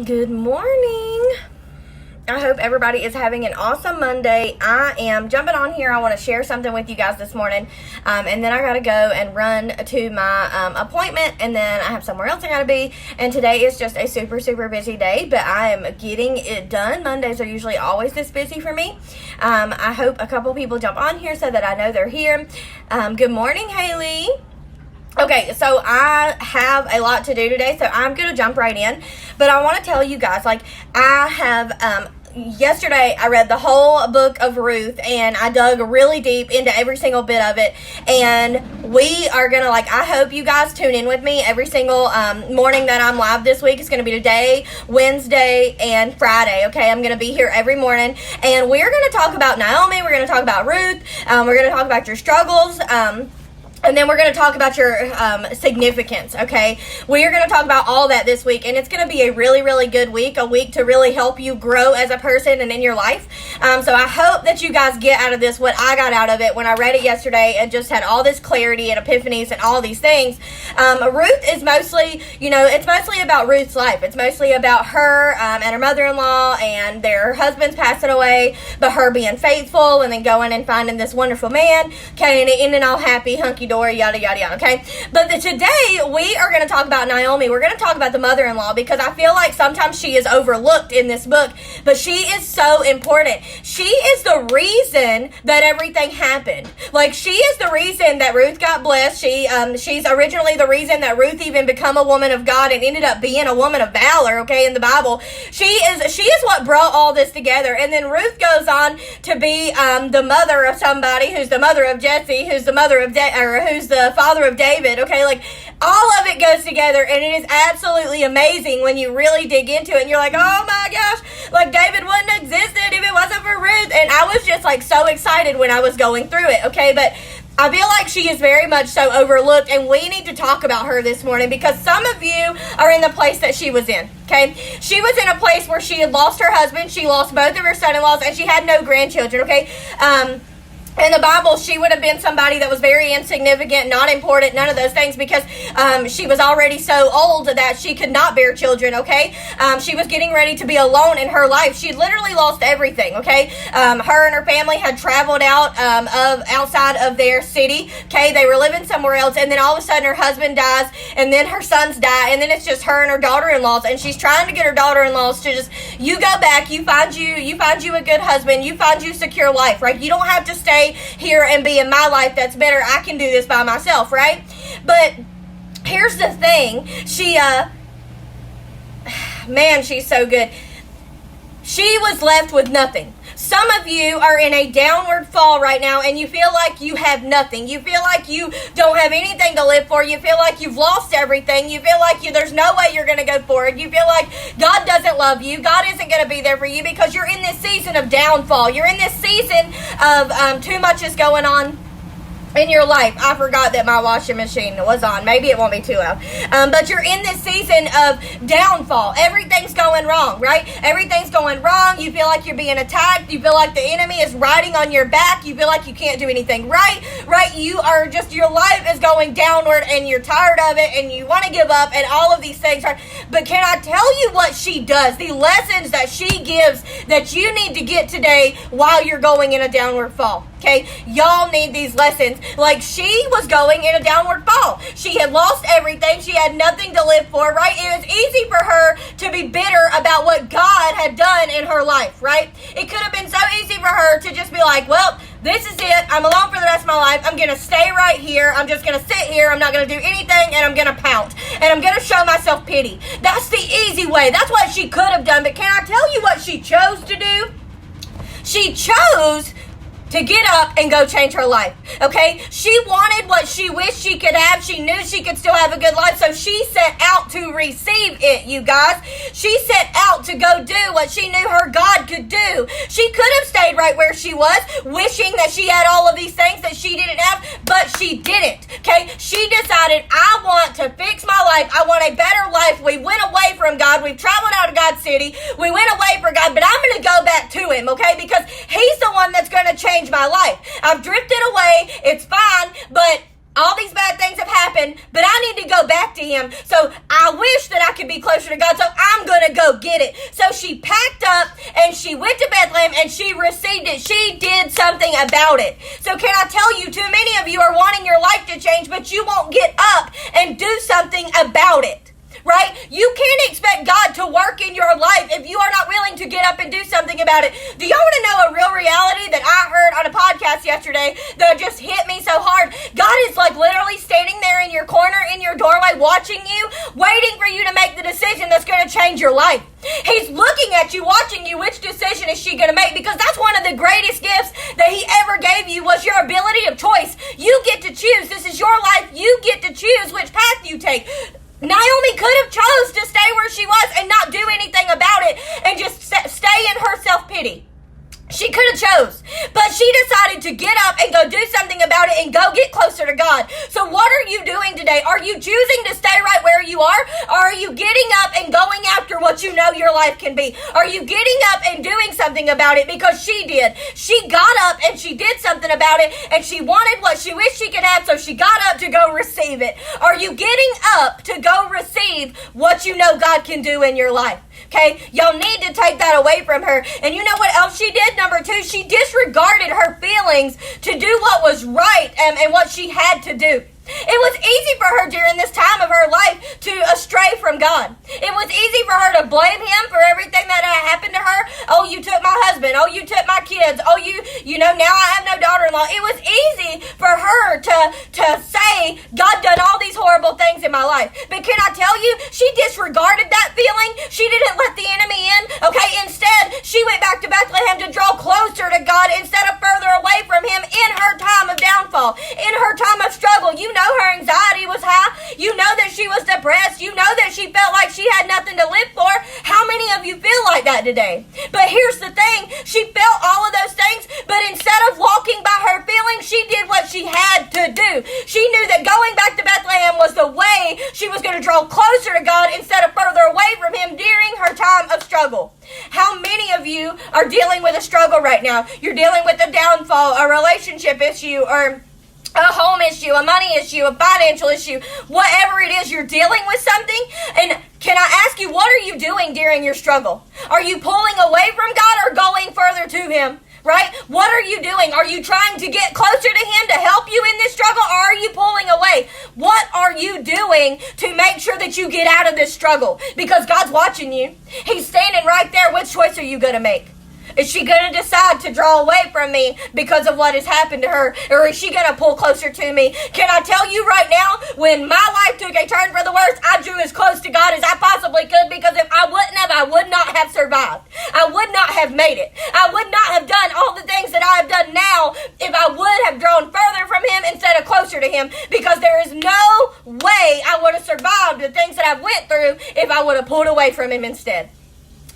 Good morning. I hope everybody is having an awesome Monday. I am jumping on here. I want to share something with you guys this morning. And then I got to go and run to my appointment. And then I have somewhere else I got to be. And today is just a super, super busy day. But I am getting it done. Mondays are usually always this busy for me. I hope a couple people jump on here so that I know they're here. Good morning, Haley. Okay, so I have a lot to do today, so I'm going to jump right in. But I want to tell you guys, I have, yesterday I read the whole book of Ruth, and I dug really deep into every single bit of it. And we are going to, I hope you guys tune in with me every single morning that I'm live this week. It's going to be today, Wednesday, and Friday, okay? I'm going to be here every morning. And we're going to talk about Naomi. We're going to talk about Ruth. We're going to talk about your struggles. And then we're going to talk about your significance, okay? We are going to talk about all that this week, and it's going to be a really, really good week, a week to really help you grow as a person and in your life. So I hope that you guys get out of this what I got out of it when I read it yesterday and just had all this clarity and epiphanies and all these things. Ruth is mostly, it's mostly about Ruth's life. It's mostly about her and her mother-in-law and their husbands passing away, but her being faithful and then going and finding this wonderful man, okay, and ending all happy, hunky-dory, yada, yada, yada, okay? But today, we are going to talk about Naomi. We're going to talk about the mother-in-law because I feel like sometimes she is overlooked in this book, but she is so important. She is the reason that everything happened. She is the reason that Ruth got blessed. She's originally the reason that Ruth even become a woman of God and ended up being a woman of valor, okay, in the Bible. She is what brought all this together. And then Ruth goes on to be the mother of somebody who's the mother of Jesse, who's the mother of who's the father of David, okay? All of it goes together, and it is absolutely amazing when you really dig into it, and you're like, oh my gosh, David wouldn't have existed if it wasn't for Ruth, and I was just, so excited when I was going through it, okay? But I feel like she is very much so overlooked, and we need to talk about her this morning because some of you are in the place that she was in, okay? She was in a place where she had lost her husband, she lost both of her son-in-laws, and she had no grandchildren, okay? In the Bible, she would have been somebody that was very insignificant, not important, none of those things, because she was already so old that she could not bear children, okay? She was getting ready to be alone in her life. She literally lost everything, okay? Her and her family had traveled outside of their city, okay? They were living somewhere else, and then all of a sudden her husband dies, and then her sons die, and then it's just her and her daughter-in-laws, and she's trying to get her daughter-in-laws to just, you go back, you find you a good husband, you find you secure life, right? You don't have to stay here and be in my life. That's better. I can do this by myself, right? But here's the thing. She's so good. She was left with nothing. Some of you are in a downward fall right now and you feel like you have nothing. You feel like you don't have anything to live for. You feel like you've lost everything. You feel like there's no way you're going to go forward. You feel like God doesn't love you. God isn't going to be there for you because you're in this season of downfall. You're in this season of too much is going on in your life. I forgot that my washing machine was on. Maybe it won't be too loud. But you're in this season of downfall. Everything's going wrong, right? Everything's going wrong. You feel like you're being attacked. You feel like the enemy is riding on your back. You feel like you can't do anything right? You are just, your life is going downward and you're tired of it and you want to give up and all of these things are, but can I tell you what she does? The lessons that she gives that you need to get today while you're going in a downward fall. Okay, y'all need these lessons. She was going in a downward fall. She had lost everything. She had nothing to live for, right? It was easy for her to be bitter about what God had done in her life, right? It could have been so easy for her to just be like, well, this is it. I'm alone for the rest of my life. I'm going to stay right here. I'm just going to sit here. I'm not going to do anything, and I'm going to pout. And I'm going to show myself pity. That's the easy way. That's what she could have done. But can I tell you what she chose to do? She chose to get up and go change her life, okay? She wanted what she wished she could have. She knew she could still have a good life, so she set out to receive it, you guys. She set out to go do what she knew her God could do. She could have stayed right where she was, wishing that she had all of these things that she didn't have, but she didn't, okay? She decided, I want to fix my life. I want a better life. We went away from God. We've traveled out of God's city. We went away from God, but I'm going to go back to Him, okay? Because He's the one that's going to change my life. I've drifted away. It's fine, but all these bad things have happened, but I I need to go back to him. So I wish that I could be closer to God, so I'm going to go get it. So she packed up and she went to Bethlehem and she received it. She did something about it. So can I tell you, too many of you are wanting your life to change, but you won't get up and do something about it. Right? You can't expect God to work in your life if you are not willing to get up and do something about it. Do y'all want to know a real reality that I heard on a podcast yesterday that just hit me so hard? God is like literally standing there in your corner, in your doorway, watching you, waiting for you to make the decision that's going to change your life. He's looking at you, watching you. Which decision is she going to make? Because that's one of the greatest gifts that he ever gave you, was your ability of choice. You get to choose. This is your life. You get to choose which path you take. Naomi could have chose to stay where she was and not do anything about it and just stay in her self-pity. She could have chose, but she decided to get up and go do something about it and go get closer to God. So what are you doing today? Are you choosing to stay right where you are? Or are you getting up and going after what you know your life can be? Are you getting up and doing something about it? Because she did. She got up and she did something about it, and she wanted what she wished she could have, so she got up to go receive it. Are you getting up to go receive what you know God can do in your life? Okay, y'all need to take that away from her. And you know what else she did? Number 2, she disregarded her feelings to do what was right and what she had to do. It was easy for her during this time of her life to astray from God. It was easy for her to blame him for everything that had happened to her. Oh, you took my husband. Oh, you took my kids. Oh, you know, now I have no daughter-in-law. It was easy for her to say, God done all these horrible things in my life. But can I tell you, she disregarded that feeling. She didn't let the enemy in. Okay, instead, she went back to Bethlehem to draw closer to God instead of further away from him in her time of downfall, in her time of struggle. You know her anxiety was high. You know that she was depressed. You know that she felt like she had nothing to live for. How many of you feel like that today? But here's the thing. She felt all of those things, but instead of walking by her feelings, she did what she had to do. She knew that going back to Bethlehem was the way she was going to draw closer to God instead of further away from him during her time of struggle. How many of you are dealing with a struggle right now? You're dealing with a downfall, a relationship issue, or a home issue, a money issue, a financial issue, whatever it is, you're dealing with something. And can I ask you, what are you doing during your struggle? Are you pulling away from God or going further to him? Right? What are you doing? Are you trying to get closer to him to help you in this struggle, or are you pulling away? What are you doing to make sure that you get out of this struggle? Because God's watching you. He's standing right there. Which choice are you going to make? Is she going to decide to draw away from me because of what has happened to her? Or is she going to pull closer to me? Can I tell you right now, when my life took a turn for the worse, I drew as close to God as I possibly could, because if I wouldn't have, I would not have survived. I would not have made it. I would not have done all the things that I have done now if I would have drawn further from him instead of closer to him, because there is no way I would have survived the things that I went through if I would have pulled away from him instead.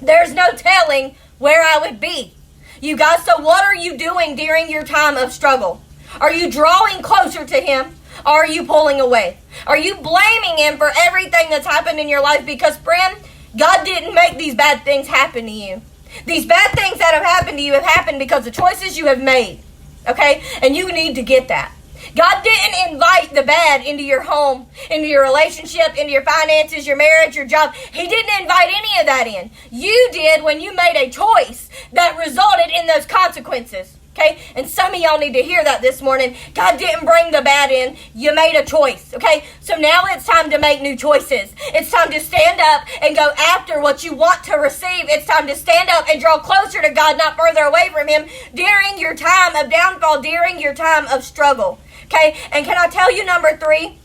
There's no telling where I would be. You guys, so what are you doing during your time of struggle? Are you drawing closer to him, or are you pulling away? Are you blaming him for everything that's happened in your life? Because, friend, God didn't make these bad things happen to you. These bad things that have happened to you have happened because of choices you have made. Okay? And you need to get that. God didn't invite the bad into your home, into your relationship, into your finances, your marriage, your job. He didn't invite any of that in. You did when you made a choice that resulted in those consequences. Okay? And some of y'all need to hear that this morning. God didn't bring the bad in. You made a choice. Okay? So now it's time to make new choices. It's time to stand up and go after what you want to receive. It's time to stand up and draw closer to God, not further away from him, during your time of downfall, during your time of struggle. Okay? And can I tell you, number 3?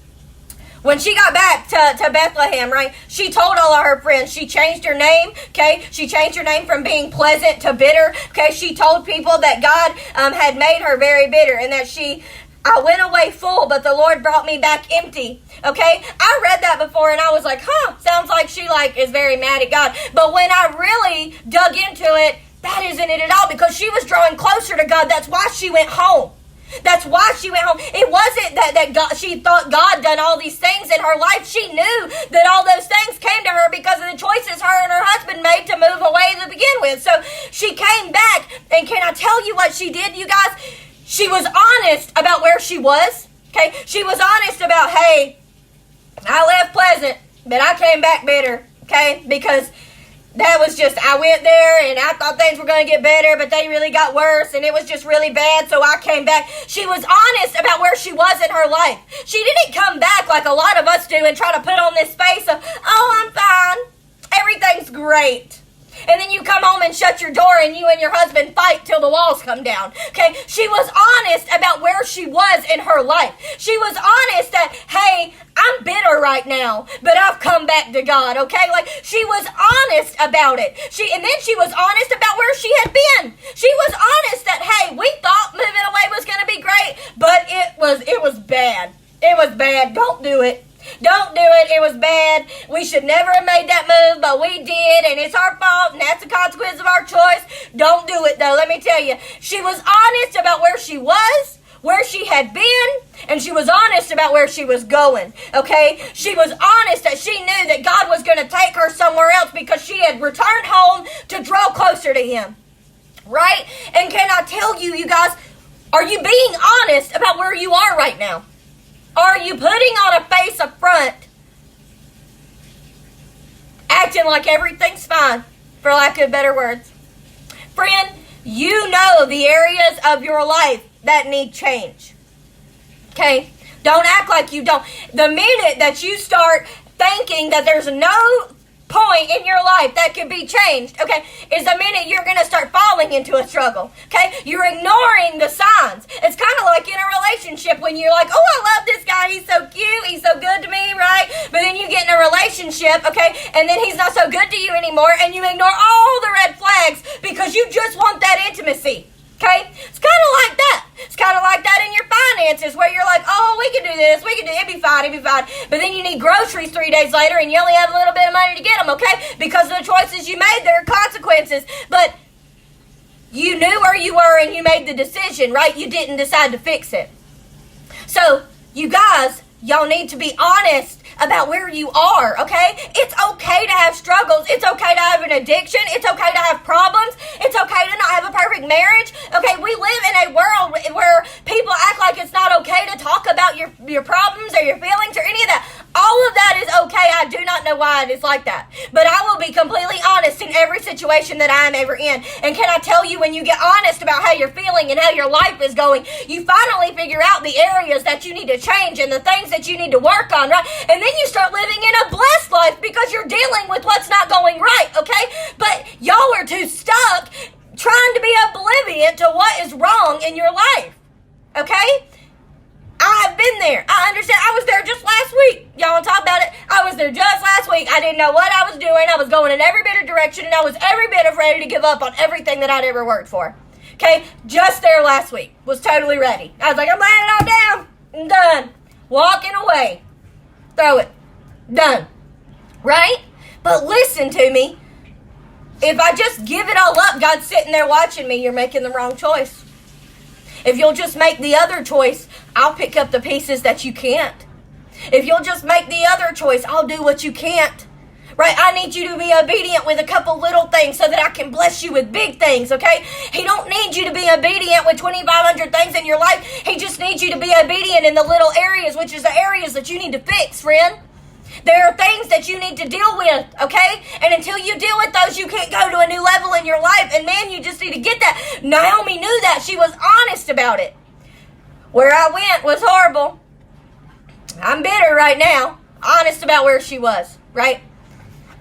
When she got back to Bethlehem, right, she told all of her friends. She changed her name, okay? She changed her name from being pleasant to bitter, okay? She told people that God had made her very bitter, and that I went away full, but the Lord brought me back empty, okay? I read that before, and I was like, sounds like she is very mad at God. But when I really dug into it, that isn't it at all, because she was drawing closer to God. That's why she went home. That's why she went home. It wasn't that God, she thought God done all these things in her life. She knew that all those things came to her because of the choices her and her husband made to move away to begin with. So she came back, and can I tell you what she did, you guys? She was honest about where she was. Okay? She was honest about, hey, I left pleasant, but I came back bitter, okay? Because that was just, I went there and I thought things were going to get better, but they really got worse and it was just really bad, so I came back. She was honest about where she was in her life. She didn't come back like a lot of us do and try to put on this face of, oh, I'm fine. Everything's great. And then you come home and shut your door and you and your husband fight till the walls come down. Okay? She was honest about where she was in her life. She was honest that, hey, I'm bitter right now, but I've come back to God, okay? Like, she was honest about it. And then she was honest about where she had been. She was honest that, hey, we thought moving away was going to be great, but it was bad. It was bad. Don't do it. Don't do it. It was bad. We should never have made that move, but we did, and it's our fault, and that's the consequence of our choice. Don't do it, though. Let me tell you. She was honest about where she was, where she had been, and she was honest about where she was going, okay? She was honest that she knew that God was going to take her somewhere else because she had returned home to draw closer to Him, right? And can I tell you, you guys, are you being honest about where you are right now? Are you putting on a face up front, acting like everything's fine, for lack of better words? Friend, you know the areas of your life that need change. Okay? Don't act like you don't. The minute that you start thinking that there's no point in your life that could be changed, okay, is the minute you're going to start falling into a struggle, okay? You're ignoring the signs. It's kind of like in a relationship when you're like, oh, I love this guy, he's so cute, he's so good to me, right? But then you get in a relationship, okay, and then he's not so good to you anymore, and you ignore all the red flags because you just want that intimacy. Okay? It's kind of like that. It's kind of like that in your finances where you're like, oh, we can do this. We can do it. It'd be fine. But then you need groceries 3 days later and you only have a little bit of money to get them, okay? Because of the choices you made, there are consequences. But you knew where you were and you made the decision, right? You didn't decide to fix it. So, you guys, y'all need to be honest about where you are, okay? It's okay to have struggles. It's okay to have an addiction. It's okay to have problems. It's okay to not have a perfect marriage. Okay, we live in a world where people act like it's not okay to talk about your problems or your feelings or any of that. All of that is okay. I do not know why it is like that. But I will be completely honest in every situation that I am ever in. And can I tell you, when you get honest about how you're feeling and how your life is going, you finally figure out the areas that you need to change and the things that you need to work on, right? And then you start living in a blessed life because you're dealing with what's not going right, okay? But y'all are too stuck trying to be oblivious to what is wrong in your life, okay? I have been there. I understand. I was there just last week. Y'all want to talk about it? I was there just last week. I didn't know what I was doing. I was going in every bit of direction, and I was every bit of ready to give up on everything that I'd ever worked for. Okay? Just there last week. Was totally ready. I was like, I'm laying it all down. I'm done. Walking away. Throw it. Done. Right? But listen to me. If I just give it all up, God's sitting there watching me. You're making the wrong choice. If you'll just make the other choice, I'll pick up the pieces that you can't. If you'll just make the other choice, I'll do what you can't. Right? I need you to be obedient with a couple little things so that I can bless you with big things, okay? He don't need you to be obedient with 2,500 things in your life. He just needs you to be obedient in the little areas, which is the areas that you need to fix, friend. There are things that you need to deal with, okay? And until you deal with those, you can't go to a new level in your life. And man, you just need to get that. Naomi knew that. She was honest about it. Where I went was horrible. I'm bitter right now. Honest about where she was, right?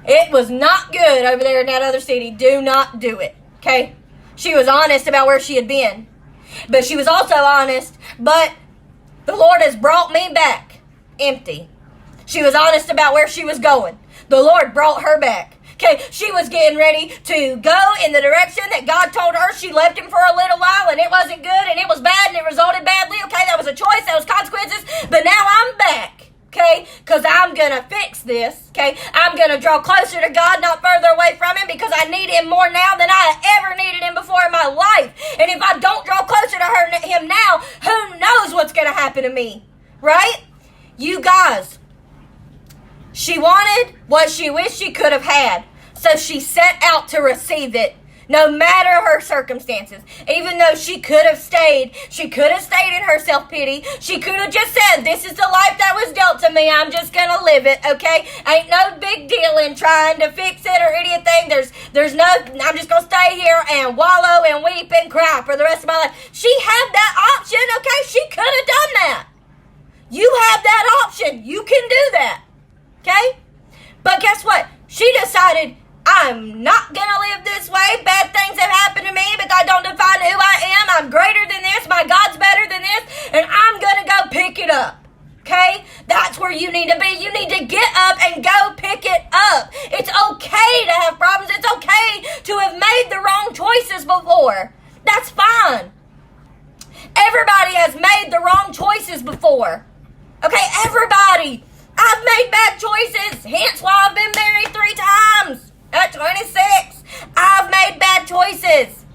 It was not good over there in that other city. Do not do it, okay? She was honest about where she had been. But she was also honest, but the Lord has brought me back empty. She was honest about where she was going. The Lord brought her back. Okay, she was getting ready to go in the direction that God told her. She left him for a little while, and it wasn't good, and it was bad, and it resulted badly. Okay, that was a choice, that was consequences. But now I'm back, okay, because I'm going to fix this, okay? I'm going to draw closer to God, not further away from him, because I need him more now than I ever needed him before in my life. And if I don't draw closer to him now, who knows what's going to happen to me, right? You guys, she wanted what she wished she could have had, so she set out to receive it. No matter her circumstances. Even though she could have stayed in her self-pity. She could have just said, this is the life that was dealt to me. I'm just going to live it, okay? Ain't no big deal in trying to fix it or anything. There's no, I'm just going to stay here and wallow and weep and cry for the rest of my life. She had that option, okay? She could have done that. You have that option. You can do that, okay? But guess what? She decided, I'm not going to live this way. Bad things have happened to me, but that don't define who I am. I'm greater than this. My God's better than this. And I'm going to go pick it up. Okay? That's where you need to be. You need to get up and go pick it up. It's okay to have problems. It's okay to have made the wrong choices before. That's fine. Everybody has made the wrong choices before. Okay? Everybody. I've made bad choices. Hence why I've been married 3 times. At 26, I've made bad choices.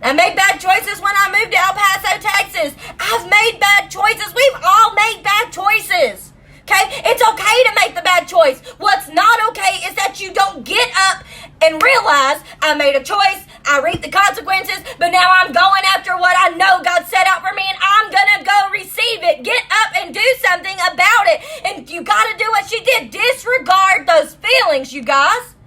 I made bad choices when I moved to El Paso, Texas. I've made bad choices. We've all made bad choices. Okay? It's okay to make the bad choice. What's not okay is that you don't get up and realize I made a choice. I reap the consequences, but now I'm going after what I know God set out for me, and I'm going to go receive it. Get up and do something about it. And you got to do what she did. Disregard those feelings, you guys.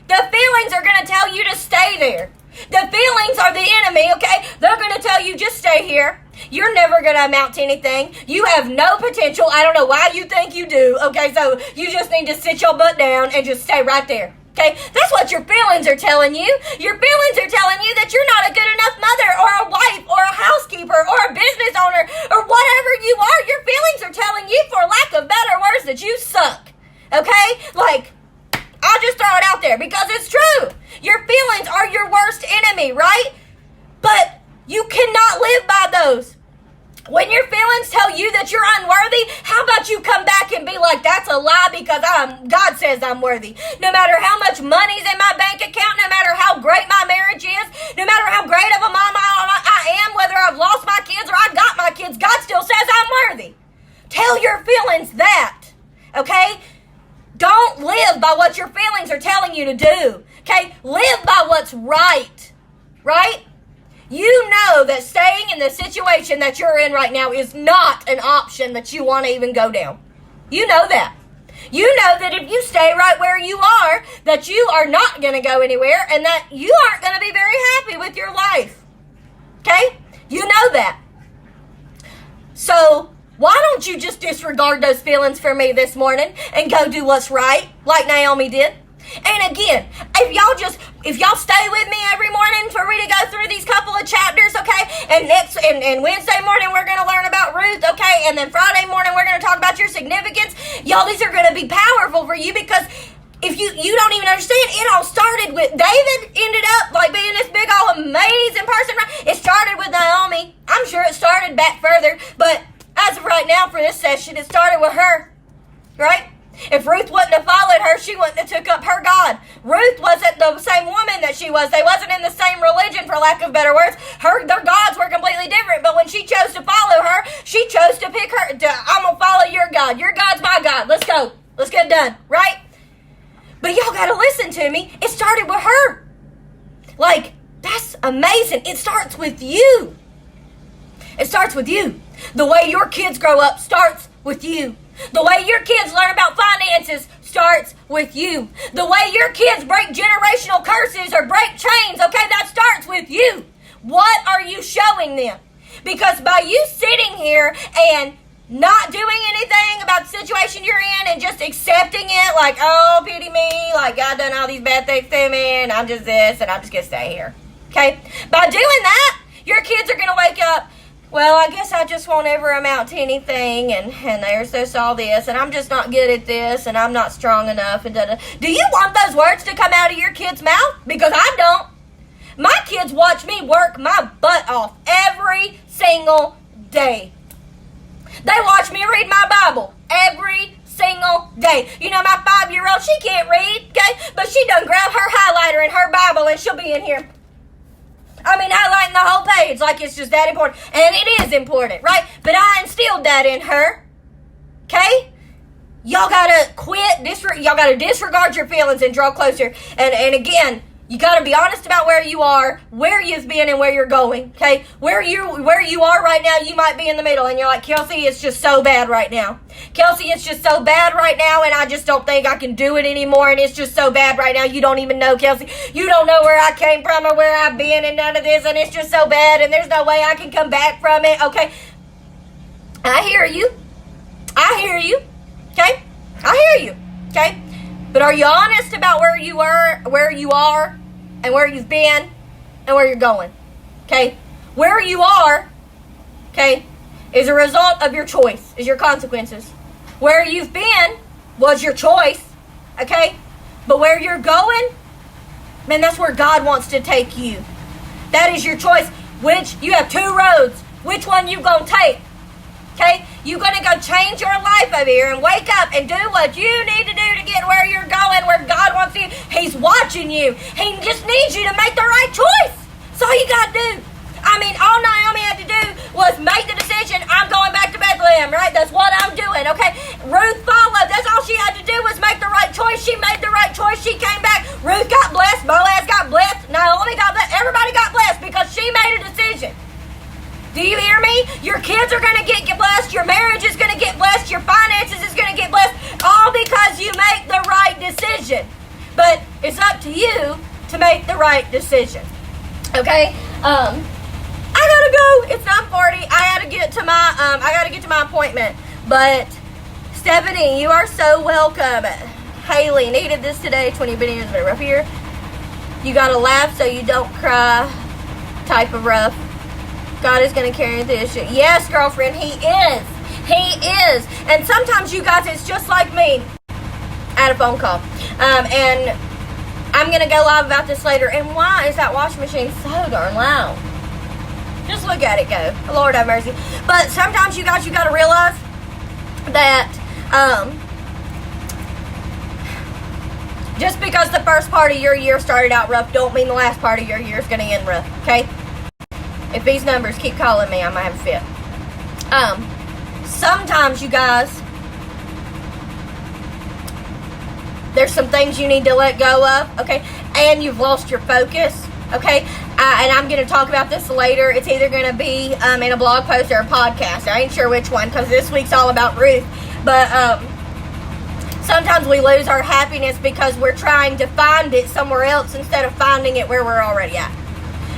The feelings are going to tell you to stay there. The feelings are the enemy, okay? They're going to tell you, just stay here. You're never going to amount to anything. You have no potential. I don't know why you think you do, okay? So you just need to sit your butt down and just stay right there, okay? That's what your feelings are telling you. Your feelings are telling you that you're not a good enough mother or a wife or a housekeeper or a business owner or whatever you are. Your feelings are telling you, for lack of better words, that you suck, okay? Like, I'll just throw it out there because it's true. Your feelings are your worst enemy, right? But you cannot live by those. When your feelings tell you that you're unworthy, how about you come back and be like, that's a lie because God says I'm worthy. No matter how much money's in my bank account, no matter how great my marriage is, no matter how great of a mom I am, whether I've lost my kids or I got my kids, God still says I'm worthy. Tell your feelings that, okay? Don't live by what your feelings are telling you to do. Okay? Live by what's right. Right? You know that staying in the situation that you're in right now is not an option that you want to even go down. You know that. You know that if you stay right where you are, that you are not going to go anywhere and that you aren't going to be very happy with your life. Okay? You know that. So, why don't you just disregard those feelings for me this morning and go do what's right, like Naomi did? And again, if y'all stay with me every morning for me to go through these couple of chapters, okay? And Wednesday morning we're going to learn about Ruth, okay? And then Friday morning we're going to talk about your significance. Y'all, these are going to be powerful for you because if you don't even understand, it all started with David ended up like being this big old amazing person, right? It started with Naomi. I'm sure it started back further, but as of right now for this session, it started with her, right? If Ruth wouldn't have followed her, she wouldn't have took up her God. Ruth wasn't the same woman that she was. They wasn't in the same religion, for lack of better words. Their gods were completely different. But when she chose to follow her, she chose to pick her. I'm going to follow your God. Your God's my God. Let's go. Let's get it done, right? But y'all got to listen to me. It started with her. Like, that's amazing. It starts with you. It starts with you. The way your kids grow up starts with you. The way your kids learn about finances starts with you. The way your kids break generational curses or break chains, okay, that starts with you. What are you showing them? Because by you sitting here and not doing anything about the situation you're in and just accepting it like, oh, pity me, like God done all these bad things to me and I'm just this and I'm just going to stay here. Okay? By doing that, your kids are going to wake up, well, I guess I just won't ever amount to anything, and there's this, all this, and I'm just not good at this, and I'm not strong enough, and da-da. Do you want those words to come out of your kid's mouth? Because I don't. My kids watch me work my butt off every single day. They watch me read my Bible every single day. You know, my 5-year-old, she can't read, okay? But she done grab her highlighter and her Bible, and she'll be in here. I mean, highlighting the whole page like it's just that important. And it is important, right? But I instilled that in her. Okay? Y'all gotta quit. Y'all gotta disregard your feelings and draw closer. And again, You got to be honest about where you are, where you've been, and where you're going, okay? Where you are right now, you might be in the middle, and you're like, Kelsey, it's just so bad right now. Kelsey, it's just so bad right now, and I just don't think I can do it anymore, and it's just so bad right now. You don't even know, Kelsey. You don't know where I came from or where I've been and none of this, and it's just so bad, and there's no way I can come back from it, okay? I hear you. I hear you, okay? I hear you, okay? But are you honest about where you were, where you are, and where you've been, and where you're going? Okay? Where you are, okay, is a result of your choice, is your consequences. Where you've been was your choice, okay? But where you're going, man, that's where God wants to take you. That is your choice. Which, you have two roads. Which one you gonna take? Okay? You're going to go change your life over here and wake up and do what you need to do to get where you're going, where God wants you. He's watching you. He just needs you to make the right choice. That's all you got to do. I mean, all Naomi had to do was make the decision, I'm going back to Bethlehem, right? That's what I'm doing, okay? Ruth followed. That's all she had to do was make the right choice. She made the right choice. She came back. Ruth got blessed. Boaz got blessed. Naomi got blessed. Everybody got blessed because she made a decision. Do you hear me? Your kids are going to get blessed. Your marriage is going to get blessed. Your finances is going to get blessed. All because you make the right decision. But it's up to you to make the right decision. Okay? I gotta go. It's 9:40. I gotta get to my appointment. But Stephanie, you are so welcome. Haley needed this today. 20 videos, but rough here. You gotta laugh so you don't cry. Type of rough. God is going to carry this shit. Yes, girlfriend, He is. He is. And sometimes, you guys, it's just like me. I had a phone call. And I'm going to go live about this later. And why is that washing machine so darn loud? Just look at it go. Lord have mercy. But sometimes, you guys, you got to realize that just because the first part of your year started out rough, don't mean the last part of your year is going to end rough. Okay? If these numbers keep calling me, I might have a fit. Sometimes, you guys, there's some things you need to let go of, okay? And you've lost your focus, okay? And I'm going to talk about this later. It's either going to be in a blog post or a podcast. I ain't sure which one because this week's all about Ruth. But sometimes we lose our happiness because we're trying to find it somewhere else instead of finding it where we're already at.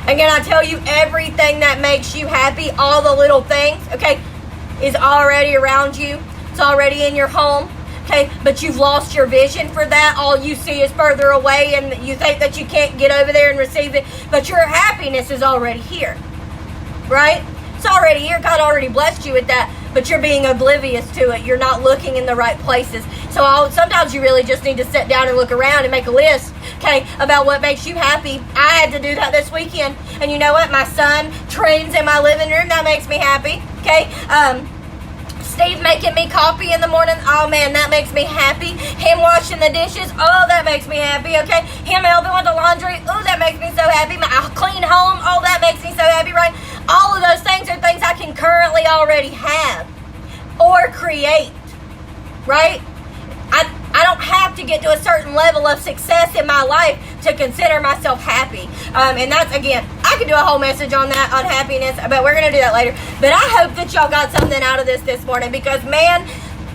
And can I tell you, everything that makes you happy, all the little things, okay, is already around you. It's already in your home, okay? But you've lost your vision for that. All you see is further away, and you think that you can't get over there and receive it. But your happiness is already here, right? It's already here. God already blessed you with that, but you're being oblivious to it. You're not looking in the right places. So sometimes you really just need to sit down and look around and make a list, okay, about what makes you happy. I had to do that this weekend. And you know what? My son trains in my living room. That makes me happy, okay? Steve making me coffee in the morning. Oh, man, that makes me happy. Him washing the dishes. Oh, that makes me happy, okay? Him helping with the laundry. Oh, that makes me so happy. My clean home. Oh, that makes me so happy, right? All of those things are things I can currently already have or create, right? I don't have to get to a certain level of success in my life to consider myself happy. And that's, again, I could do a whole message on that, on happiness, but we're going to do that later. But I hope that y'all got something out of this morning because, man,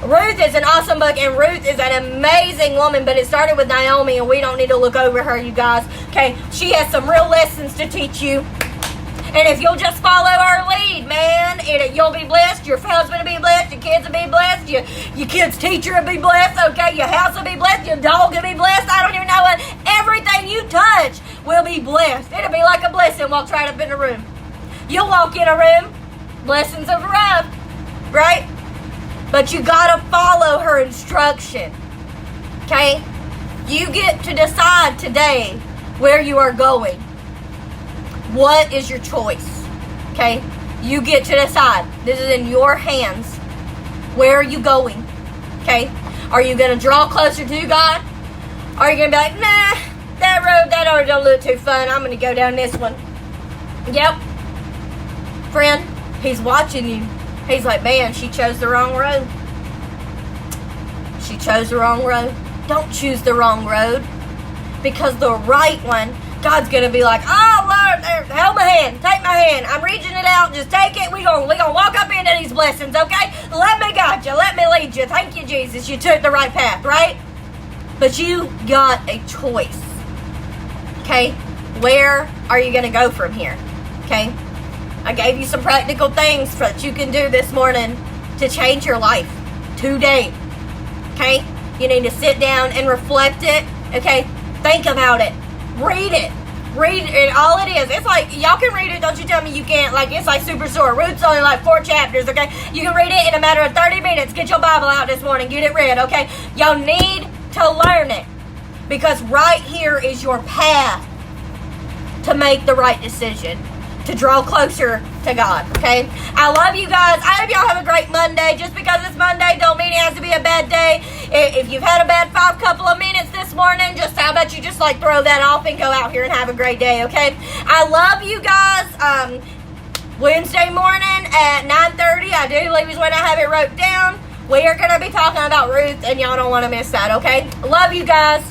Ruth is an awesome book, and Ruth is an amazing woman, but it started with Naomi, and we don't need to look over her, you guys. Okay, she has some real lessons to teach you. And if you'll just follow our lead, man, you'll be blessed. Your husband will be blessed. Your kids will be blessed. Your kid's teacher will be blessed. Okay, your house will be blessed. Your dog will be blessed. I don't even know what. Everything you touch will be blessed. It'll be like a blessing walks right up in the room. You'll walk in a room, blessings have arrived, right? But you gotta follow her instruction. Okay? You get to decide today where you are going. What is your choice? Okay? You get to decide. This is in your hands. Where are you going? Okay? Are you going to draw closer to God? Or are you going to be like, nah, that road, that already don't look too fun. I'm going to go down this one. Yep. Friend, He's watching you. He's like, man, she chose the wrong road. She chose the wrong road. Don't choose the wrong road. Because the right one, God's going to be like, oh, Lord, hold my hand. Take my hand. I'm reaching it out. Just take it. We're gonna walk up into these blessings, okay? Let me guide you. Let me lead you. Thank you, Jesus. You took the right path, right? But you got a choice, okay? Where are you going to go from here, okay? I gave you some practical things that you can do this morning to change your life today, okay? You need to sit down and reflect it, okay? Think about it. Read it. Read it. All it is. It's like, y'all can read it. Don't you tell me you can't. Like, it's like super short. Ruth's only like 4 chapters, okay? You can read it in a matter of 30 minutes. Get your Bible out this morning. Get it read, okay? Y'all need to learn it. Because right here is your path to make the right decision. To draw closer to God, okay? I love you guys. I hope y'all have a great Monday. Just because it's Monday don't mean it has to be a bad day. If you've had a bad couple of minutes this morning, just how about you just like throw that off and go out here and have a great day, okay? I love you guys. Wednesday morning at 9:30, I do believe is when I have it wrote down. We are going to be talking about Ruth, and y'all don't want to miss that, okay? Love you guys.